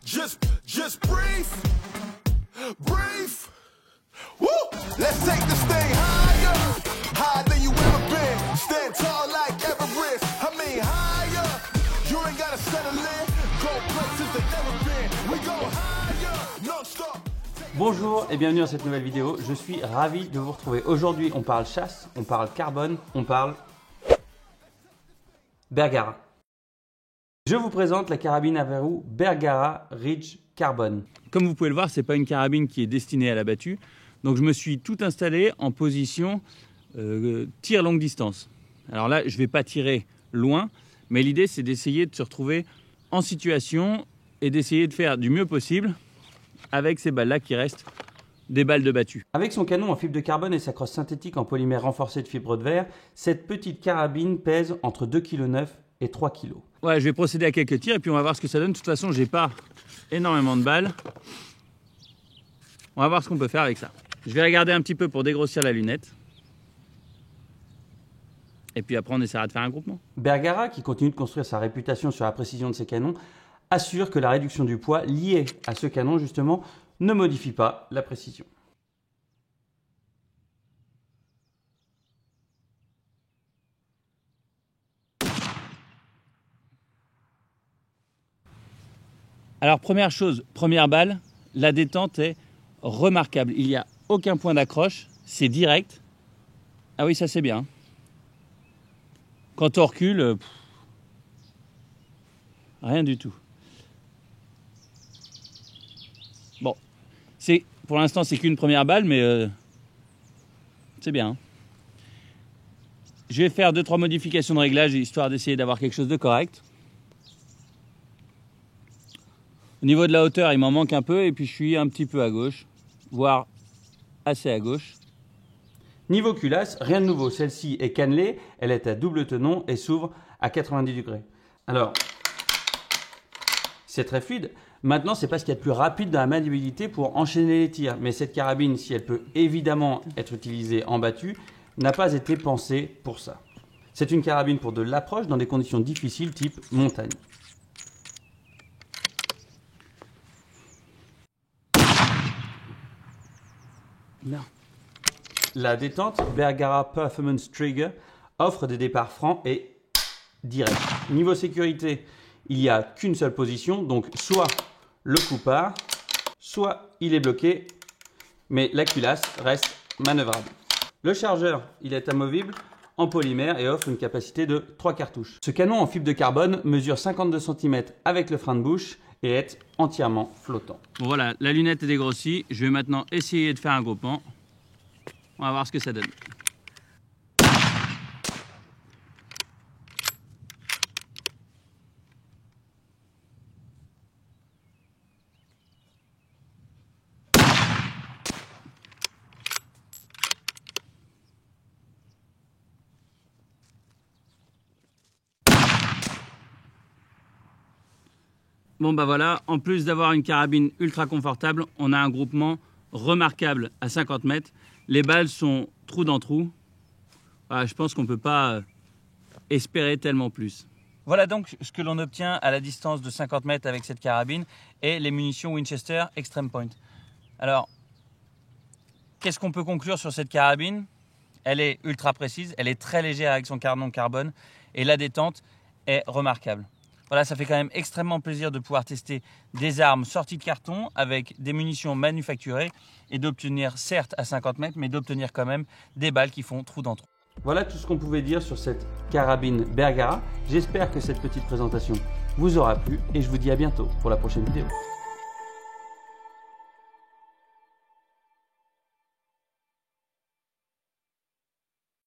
Just breathe. Breathe. Woo! Let's take this thing higher. Higher than you ever been. Stand tall like Everest. I mean higher. You ain't gotta settle in. Go places that never been. We go higher. Non-stop. Bonjour et bienvenue dans cette nouvelle vidéo. Je suis ravi de vous retrouver. Aujourd'hui, on parle chasse, on parle carbone, on parle Bergara. Je vous présente la carabine à verrou Bergara Ridge Carbon. Comme vous pouvez le voir, ce n'est pas une carabine qui est destinée à la battue. Donc je me suis tout installé en position tir longue distance. Alors là, je ne vais pas tirer loin, mais l'idée c'est d'essayer de se retrouver en situation et d'essayer de faire du mieux possible avec ces balles-là qui restent des balles de battue. Avec son canon en fibre de carbone et sa crosse synthétique en polymère renforcé de fibre de verre, cette petite carabine pèse entre 2,9 kg et 3 kg. Ouais, je vais procéder à quelques tirs et puis on va voir ce que ça donne. De toute façon, j'ai pas énormément de balles. On va voir ce qu'on peut faire avec ça. Je vais regarder un petit peu pour dégrossir la lunette. Et puis après, on essaiera de faire un groupement. Bergara, qui continue de construire sa réputation sur la précision de ses canons, assure que la réduction du poids liée à ce canon, justement, ne modifie pas la précision. Alors première chose, première balle, la détente est remarquable. Il n'y a aucun point d'accroche, c'est direct. Ah oui, ça c'est bien. Quand on recule, rien du tout. Bon, pour l'instant c'est qu'une première balle, mais c'est bien. Je vais faire 2-3 modifications de réglage histoire d'essayer d'avoir quelque chose de correct. Au niveau de la hauteur, il m'en manque un peu et puis je suis un petit peu à gauche, voire assez à gauche. Niveau culasse, rien de nouveau. Celle-ci est cannelée, elle est à double tenon et s'ouvre à 90 degrés. Alors, c'est très fluide. Maintenant, c'est pas ce qu'il y a de plus rapide dans la maniabilité pour enchaîner les tirs. Mais cette carabine, si elle peut évidemment être utilisée en battue, n'a pas été pensée pour ça. C'est une carabine pour de l'approche dans des conditions difficiles type montagne. Non. La détente Bergara Performance Trigger offre des départs francs et directs. Niveau sécurité, il n'y a qu'une seule position, donc soit le coup part, soit il est bloqué, mais la culasse reste manœuvrable. Le chargeur, il est amovible en polymère et offre une capacité de 3 cartouches. Ce canon en fibre de carbone mesure 52 cm avec le frein de bouche et est entièrement flottant. Bon voilà, la lunette est dégrossie. Je vais maintenant essayer de faire un groupement. On va voir ce que ça donne. Bon bah voilà, en plus d'avoir une carabine ultra confortable, on a un groupement remarquable à 50 mètres. Les balles sont trou dans trou. Voilà, je pense qu'on ne peut pas espérer tellement plus. Voilà donc ce que l'on obtient à la distance de 50 mètres avec cette carabine et les munitions Winchester Extreme Point. Alors, qu'est-ce qu'on peut conclure sur cette carabine? Elle est ultra précise, elle est très légère avec son canon carbone et la détente est remarquable. Voilà, ça fait quand même extrêmement plaisir de pouvoir tester des armes sorties de carton avec des munitions manufacturées et d'obtenir, certes à 50 mètres, mais d'obtenir quand même des balles qui font trou dans trou. Voilà tout ce qu'on pouvait dire sur cette carabine Bergara. J'espère que cette petite présentation vous aura plu et je vous dis à bientôt pour la prochaine vidéo.